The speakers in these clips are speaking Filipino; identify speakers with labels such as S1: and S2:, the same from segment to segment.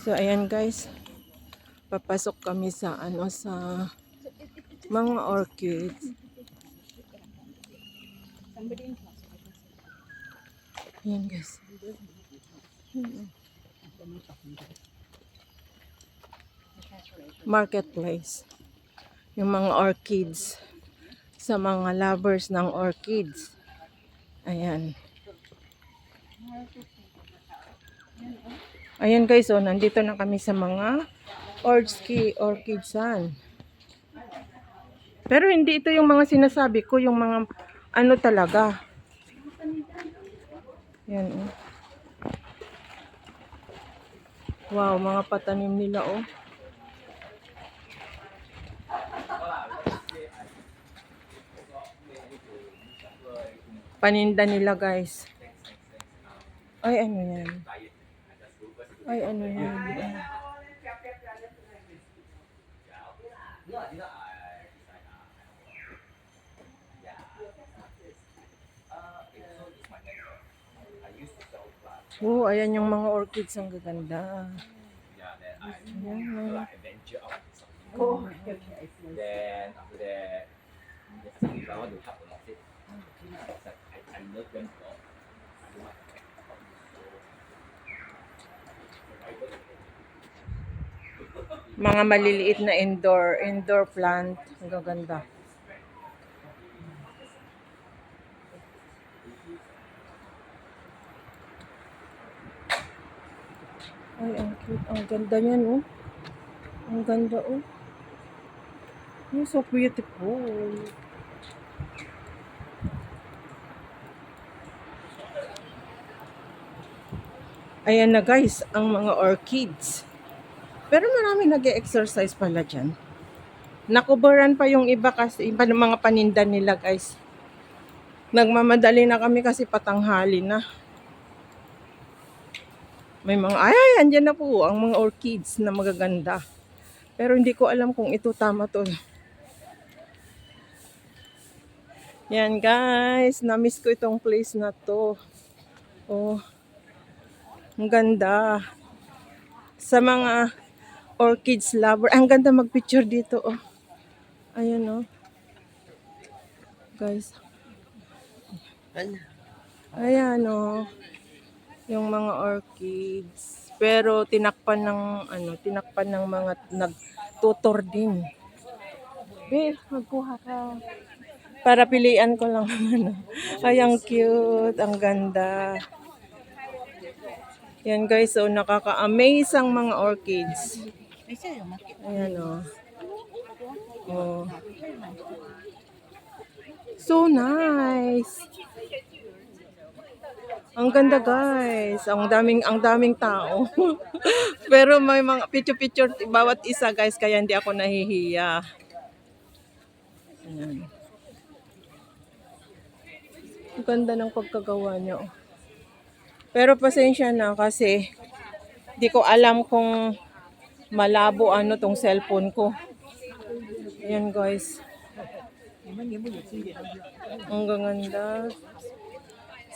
S1: So ayan guys, papasok kami sa sa mga orchids. Ayan guys. Marketplace. Yung mga orchids. Sa mga lovers ng orchids. Ayan. Ayan guys, oh, nandito na kami sa mga orchidsan. Pero hindi ito yung mga sinasabi ko, yung mga ano talaga. Yan, oh. Wow, mga patanim nila, oh. Paninda nila, guys. Ay, ano yan? Ay, ano yan? Oh, ayan yung mga orchids, ang gaganda. Ayan.
S2: Oh, okay. Then after that, I want to help a lot. I love them a lot.
S1: Mga maliliit na indoor plant, ang gaganda. Ay, ang cute. Ang ganda niyan, oh. Ang ganda, oh. Oh, so beautiful. Ayan na guys, ang mga orchids. Pero marami nag-exercise pala dyan. Nakubaran pa yung iba kasi, iba ng mga paninda nila guys. Nagmamadali na kami kasi patanghali na. May mga, ay, andyan na po ang mga orchids na magaganda. Pero hindi ko alam kung ito tama to. Yan guys, na-miss ko itong place na to. Oh, ang ganda. Sa mga orchids lover, ang ganda magpicture dito, oh. Ayan, oh. Guys. Ayan, oh. Yung mga orchids. Pero tinakpan ng mga nagtutor din. Be, magkuha ka. Para pilian ko lang ano. Ay, ang cute, ang ganda. Yan guys, so nakaka-amaze ang mga orchids. Ayan, oh. Oh. So nice. Ang ganda guys. Ang daming tao. Pero may mga picture bawat isa guys, kaya hindi ako nahihiya. Ayan. Ang ganda ng pagkagawa niya. Oh. Pero pasensya na kasi di ko alam kung malabo tong cellphone ko. Ayan guys. Ang ganda.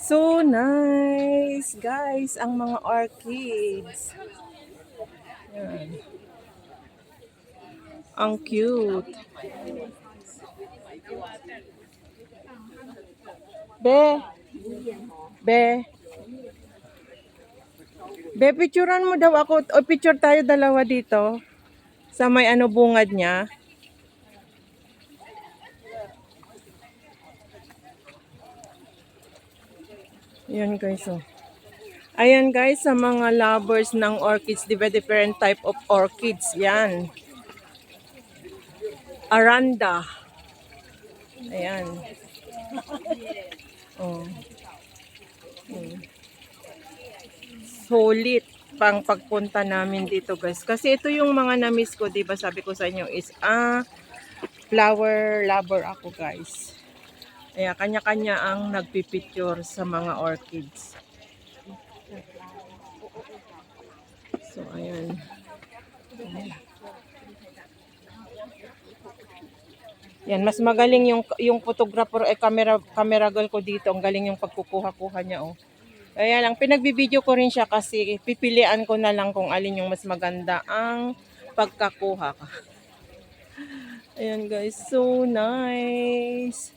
S1: So nice, guys, ang mga orchids. Yan. Ang cute. Be. Be, picturean mo daw ako. O picture tayo dalawa dito. Sa may bungad niya. Yan guys, oh. Ayan guys, sa mga lovers ng orchids, different type of orchids. Yan. Aranda. Ayan. Oh. Solid pang pagpunta namin dito guys. Kasi ito yung mga na-miss ko, diba sabi ko sa inyo is flower lover ako guys. Kaya kanya-kanya ang nagpipicture sa mga orchids. So ayan. Yan, mas magaling yung photographer camera girl ko dito. Ang galing yung pagkukuha-kuha niya, oh. Kaya lang, pinagbibideo ko rin siya kasi pipilian ko na lang kung alin yung mas maganda ang pagkakuha ka. Ayan guys, so nice.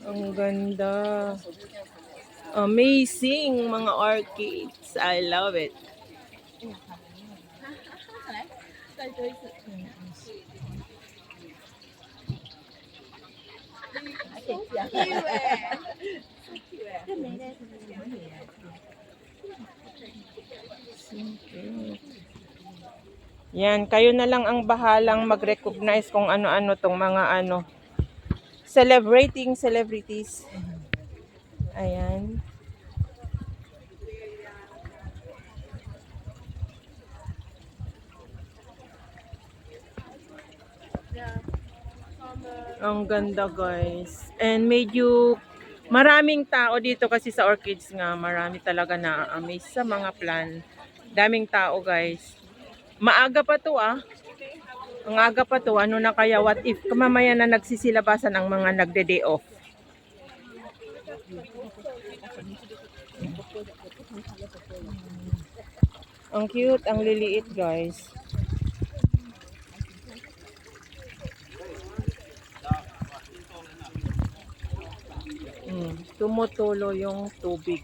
S1: Ang ganda. Amazing mga orchids. I love it. Yan, kayo na lang ang bahalang mag-recognize kung ano-ano tong mga ano. Celebrating celebrities. Ayan. Ang ganda guys. And medyo maraming tao dito kasi sa orchids nga. Marami talaga na-amaze sa mga plant. Daming tao guys. Maaga pa to ah. Ang aga pa to. Ano na kaya, what if mamaya na nagsisilabasan ang mga nagde-day off. Ang cute, ang liliit guys. Tumutulo yung tubig.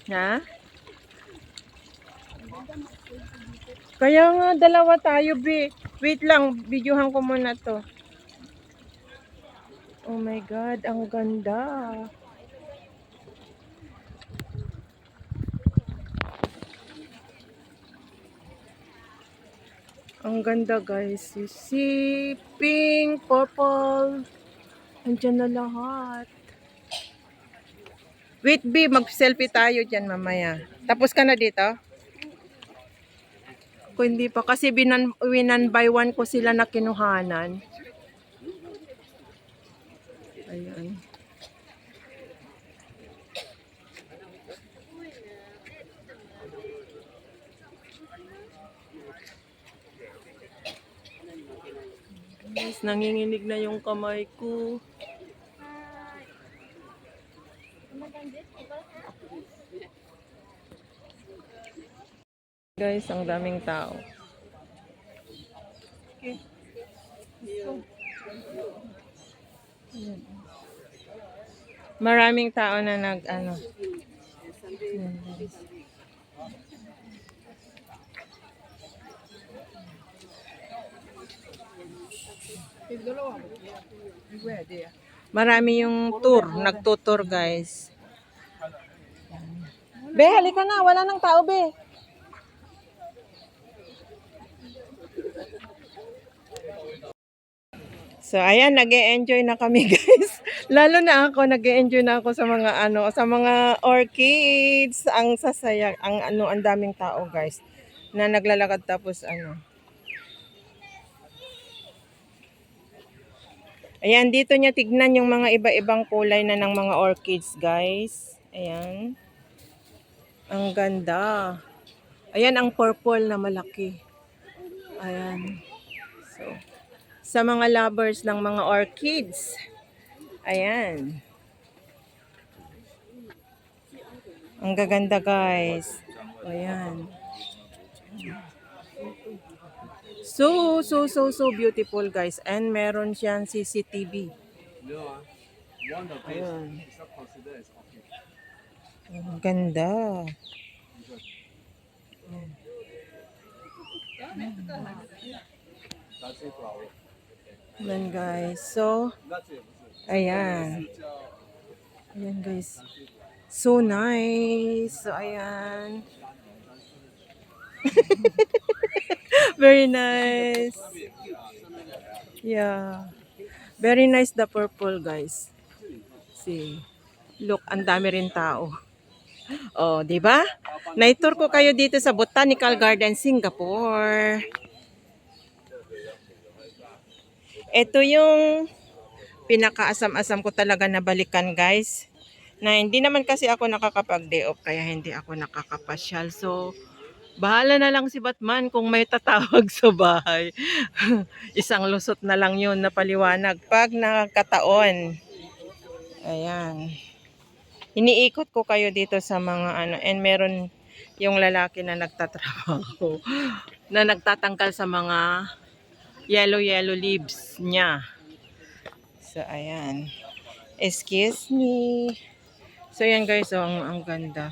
S1: Ha? Kaya nga, dalawa tayo, be. Wait lang, videohan ko muna to. Oh my God, ang ganda. Ang ganda guys. You see, pink, purple. Andiyan na lahat. Wait, B, mag-selfie tayo dyan mamaya. Tapos ka na dito? Kung hindi pa, kasi winan by one ko sila na kinuhanan. Ayan. Guys, nanginginig na yung kamay ko. Guys, ang daming tao. Okay. Maraming tao na nag-ano. Marami yung tour, nagtutour guys. Be, halika na, wala nang tao, be. So, ayan, nag-e-enjoy na kami, guys. Lalo na ako, nag-e-enjoy na ako sa mga ano, sa mga orchids. Ang sasaya, ang ano, ang daming tao, guys, na naglalakad tapos ano. Ayan, dito niya tignan yung mga iba-ibang kulay na ng mga orchids, guys. Ayan. Ang ganda. Ayan ang purple na malaki. Ayan. So, sa mga lovers ng mga orchids. Ayan. Ang gaganda guys. Ayan. So beautiful guys. And meron siyang CCTV. Ayan. Ang ganda. Ayan guys. So, ayan. Ayan guys. So nice. So, ayan. Very nice. Yeah. Very nice the purple guys. See. Look, ang dami rin tao. Oh, 'di ba? Naitur ko kayo dito sa Botanical Garden, Singapore. Ito yung pinakaasam-asam ko talaga na balikan, guys. Na hindi naman kasi ako nakakapag-day off kaya hindi ako nakakapasyal. So, bahala na lang si Batman kung may tatawag sa bahay. Isang lusot na lang yun na paliwanag pag nakakataon. Ayan. Iniikot ko kayo dito sa mga ano. And meron yung lalaki na nagtatrabaho. Na nagtatangkal sa mga yellow leaves niya. So, ayan. Excuse me. So, yan guys. Oh, ang ganda.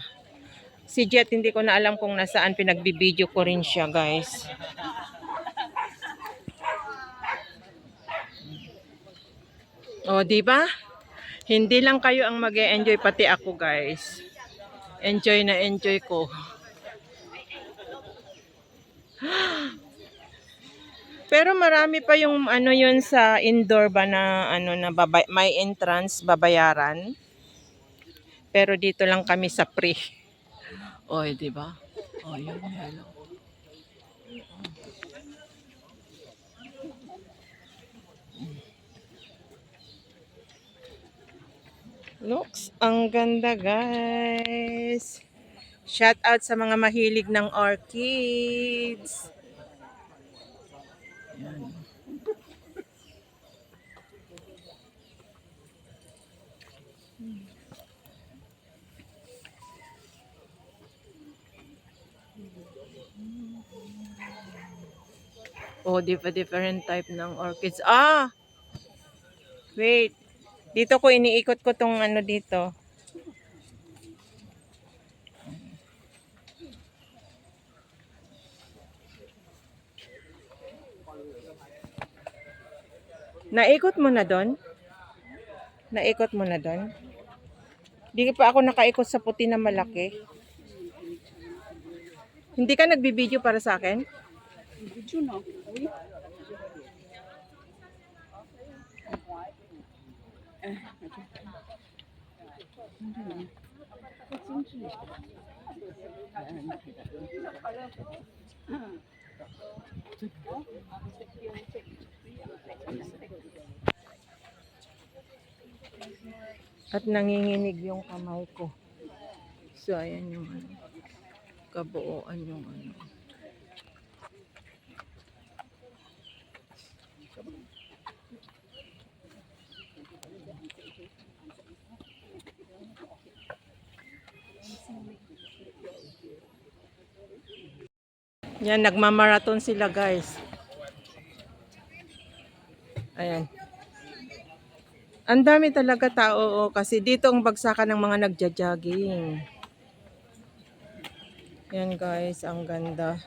S1: Si Jet, hindi ko na alam kung nasaan, pinagbibideo ko rin siya, guys. O, di ba? Hindi lang kayo ang mag-enjoy, pati ako, guys. Enjoy na enjoy ko. Pero marami pa yung ano yun sa indoor ba na ano na may entrance babayaran. Pero dito lang kami sa free. O, di ba? O, yun, hello. Looks, ang ganda guys. Shout out sa mga mahilig ng orchids. Yan. Oh, different type ng orchids. Ah! Wait. Dito ko iniikot ko tong ano dito. Naikot mo na doon? Naikot mo na doon? Di pa ako nakaikot sa puti na malaki. Hindi ka nagbibideo para sa akin?
S3: Video na. Uy.
S1: At nanginginig yung kamay ko. So, ayan yung ano, kabuuan yung ano. Yan, nagmamarathon sila guys. Ayan. Ang dami talaga tao kasi dito ang bagsakan ng mga nagja-jogging. Yan guys, ang ganda.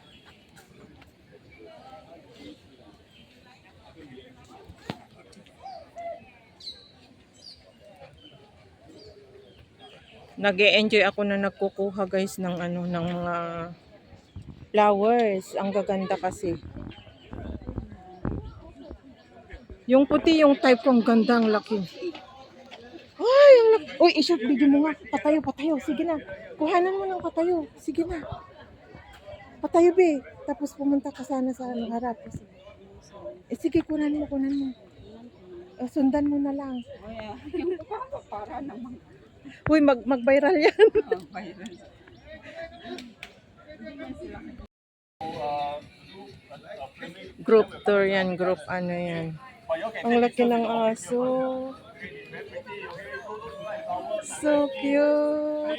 S1: Nag-e-enjoy ako na nagkukuha guys ng ano ng mga flowers. Ang gaganda kasi. Yung puti yung type kong ganda, ang laki. Ay, ang laki. Uy, i-shot video mo nga. Patayo. Sige na. Kuhanan mo ng patayo. Sige na. Patayo, be. Tapos pumunta ka sana sa ano, harap. Sige, kunan mo. Sundan mo na lang.
S3: Yung para naman.
S1: Uy, mag-viral yan.
S3: Viral.
S1: Group tour yan. Group ano yan. Ang laki ng aso. So cute.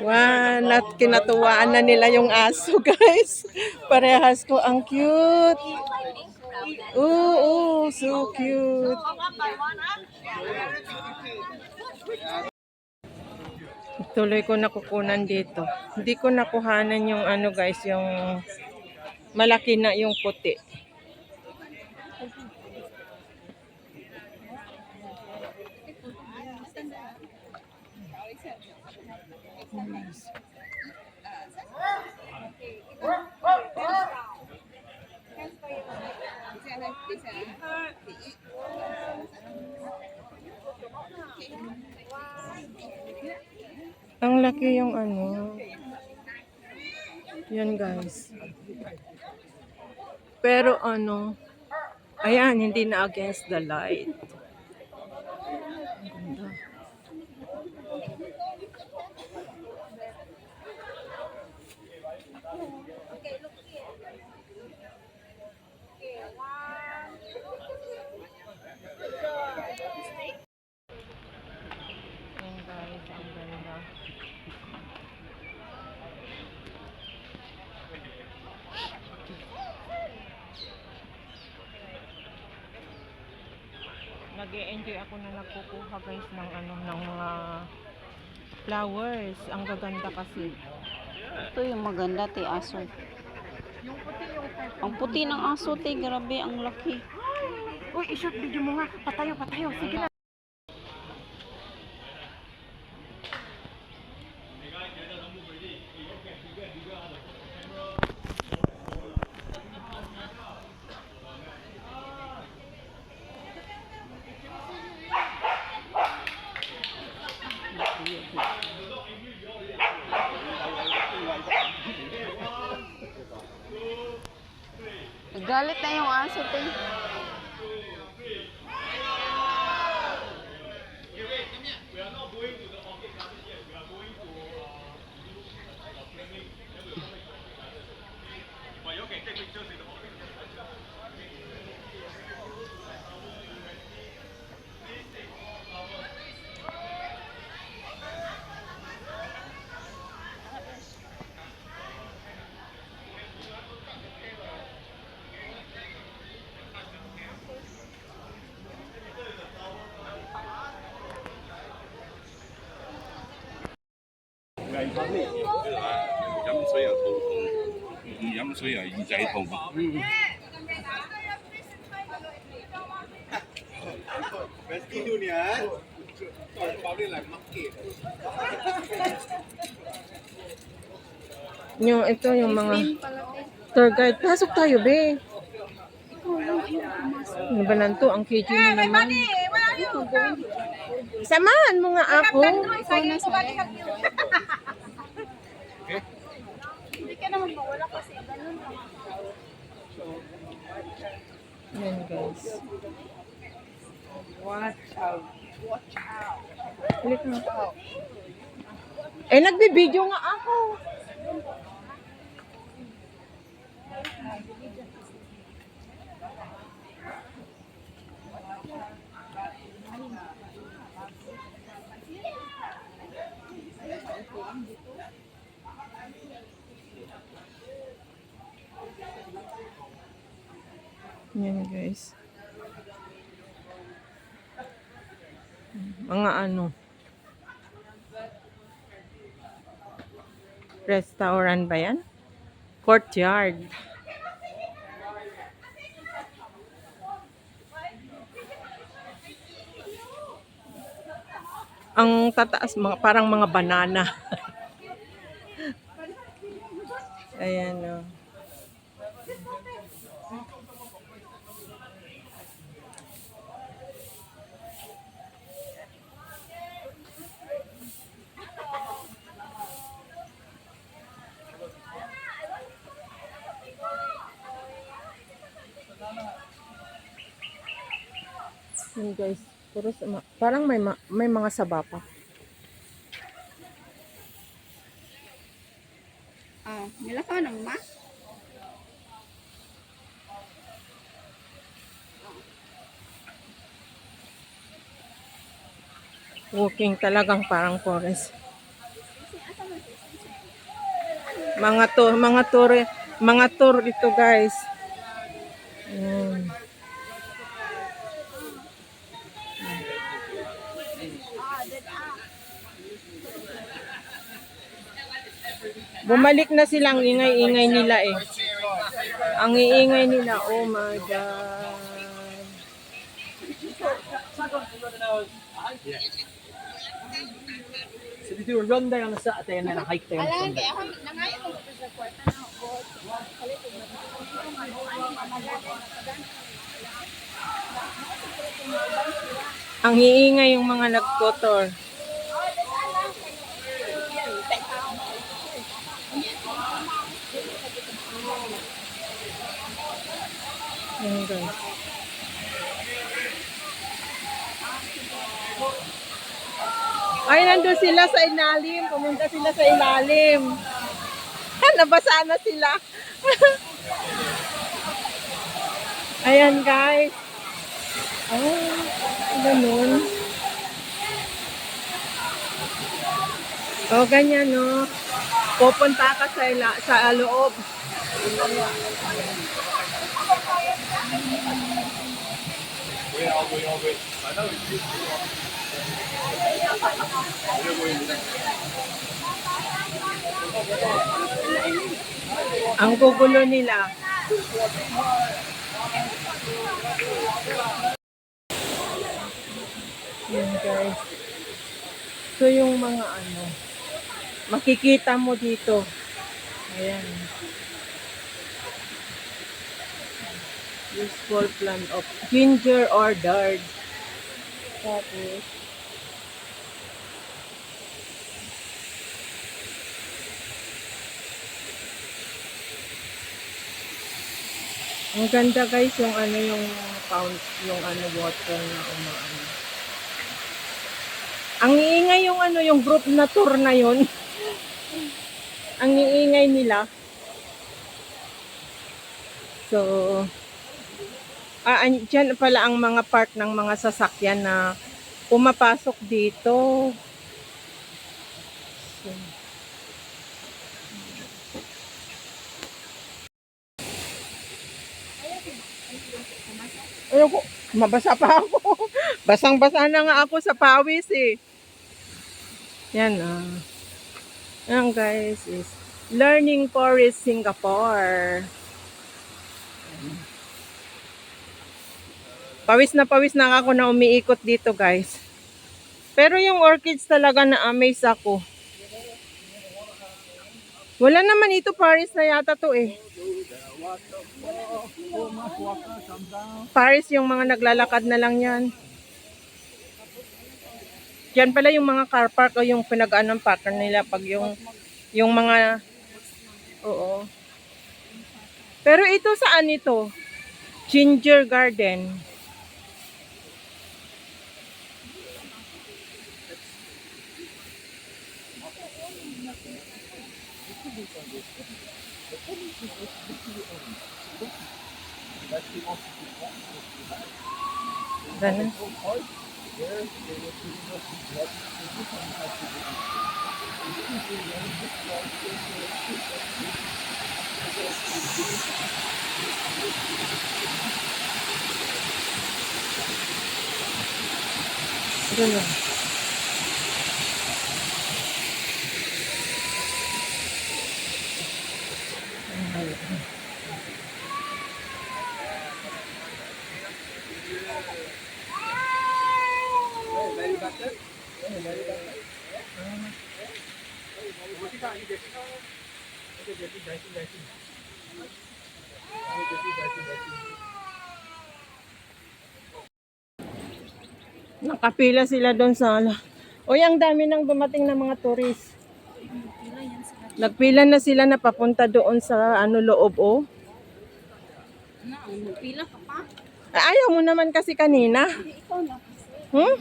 S1: Wow, kinatuwaan na nila yung aso, guys. Parehas ko, ang cute. Oo, so cute. Tuloy ko nakukunan dito. Hindi ko nakuhanan yung ano guys, yung malaki na yung puti. Ang laki yung ano. Yan guys. Pero ano, ayan, hindi na against the light. Ang ganda. Ayan guys, ang ganda. Nag-e-enjoy ako na nagkukuha guys ng ano ng mga flowers. Ang gaganda kasi.
S3: Ito yung maganda, te, aso. Ang puti ng aso, te. Grabe, ang laki.
S1: Uy, i-shoot video mo nga. Patayo, patayo. Sige na.
S3: Galit na yung aso, te.
S4: 飲水啊，耳仔痛。
S1: Yung ito yung mga tour guide. Pasok tayo, be. Ano ba nanto? Ang KG mo naman. Samahan mo nga ako.
S3: Hindi ka naman mawala kasi ganun lang.
S1: Yan guys.
S3: Watch out. Watch out.
S1: Ulit mo. Eh, nagbibideo nga ako. Yan guys. Mga ano. Restaurant ba yan? Courtyard. Ang tataas, mga, parang mga banana. Ayan o. Yan guys, puro parang may mga saba pa.
S3: Ah, nila ka ng ma?
S1: Walking talagang parang forest. Mga tour ito guys. Ayan. Bumalik na silang ingay-ingay nila eh. Ang iingay nila, oh my God.
S2: So dito yung ronda yung nasa atayan na hike tayo.
S3: Alam, kaya ako nangayon ko sa kwarta na ako.
S1: Ang iingay yung mga nagkotor. Yan guys. Ay, nandun sila sa ilalim. Pumunta sila sa ilalim. Nabasa na sila. Ayan guys. Oh, ganun. O, ganyan, no? Pupunta ka sa loob. Ang gugulo nila. Yan guys. So yung mga makikita mo dito. Ayan. Useful plant of ginger ordered. Tapos, ang ganda guys yung yung pound, yung water na umaano. Ang iingay yung yung group na tour na yun. Ang iingay nila. So, dyan pala ang mga part ng mga sasakyan na pumapasok dito. So, ayoko, mabasa pa ako. Basang-basa na nga ako sa pawis eh. Yan Yan guys is Learning Forest Singapore. Pawis na ako na umiikot dito guys. Pero yung orchids talaga na-amaze ako. Wala naman ito Paris na yata to eh. Paris yung mga naglalakad na lang yan. Yan pala yung mga car park o yung pinag-anong pattern nila pag yung mga oo. Pero ito saan ito? Ginger Garden. Ganun. Ganun. Nakapila sila doon sa Uy, ang dami nang dumating na mga tourist. Nagpila na sila na papunta doon sa loob
S3: Pila ka pa?
S1: Ayaw mo naman kasi kanina.
S3: Ikaw na.
S1: Hmm?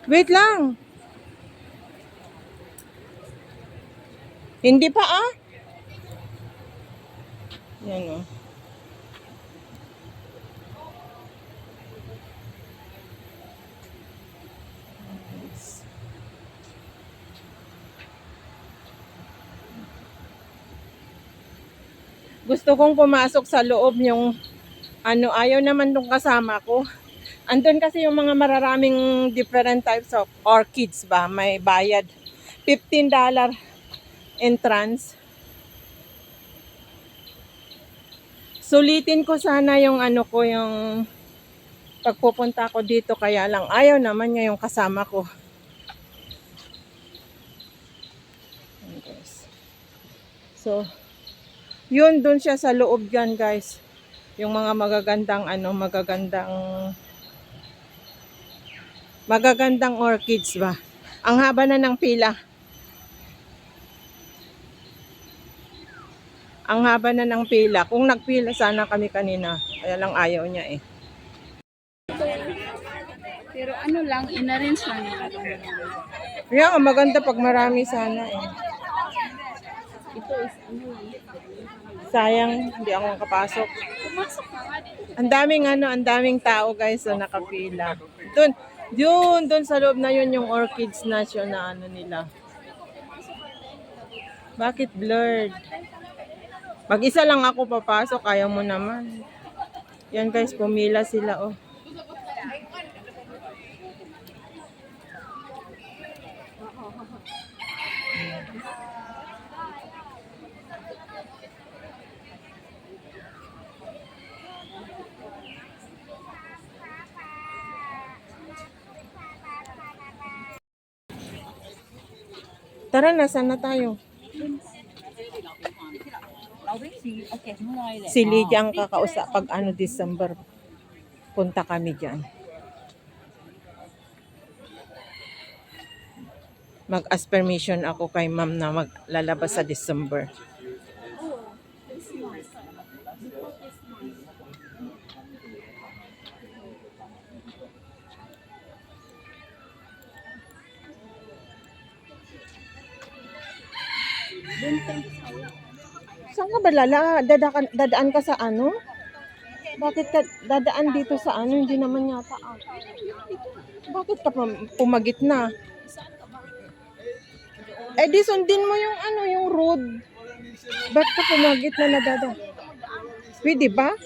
S1: Wait lang. Hindi pa Yan Gusto kong pumasok sa loob yung ayaw naman nung kasama ko. Andun kasi yung mga mararaming different types of orchids ba, may bayad. $15 entrance. Sulitin ko sana yung yung pagpupunta ko dito, kaya lang ayaw naman niya yung kasama ko. So, yun dun siya sa loob yan guys. Yung mga magagandang orchids ba. Ang haba na ng pila. Ang haba na ng pila. Kung nagpila sana kami kanina. Kaya lang ayaw niya eh.
S3: Pero ano lang, in-arrange lang nila.
S1: Kaya nga maganda pag marami sana eh.
S3: Ito is ano lang.
S1: Sayang, hindi ako makapasok.
S3: Pumasok na nga dito.
S1: Ang daming tao guys na nakapila. Doon sa loob na yun yung Orchids Nation na ano nila. Bakit blurred? Mag-isa lang ako papasok, ayaw mo naman. Yan guys, pumila sila oh. Tara na, saan na tayo? Si Lydia ang kakausap pag ano December. Punta kami dyan. Mag-ask permission ako kay ma'am na maglalabas sa December. Saan ka ba dadaan ka sa ano? Bakit ka dadaan dito sa ano? Hindi naman yata ako. Bakit ka pumagit na? Eh di sundin mo yung ano, yung road. Ba't ka pumagit na nadada? Pwede ba?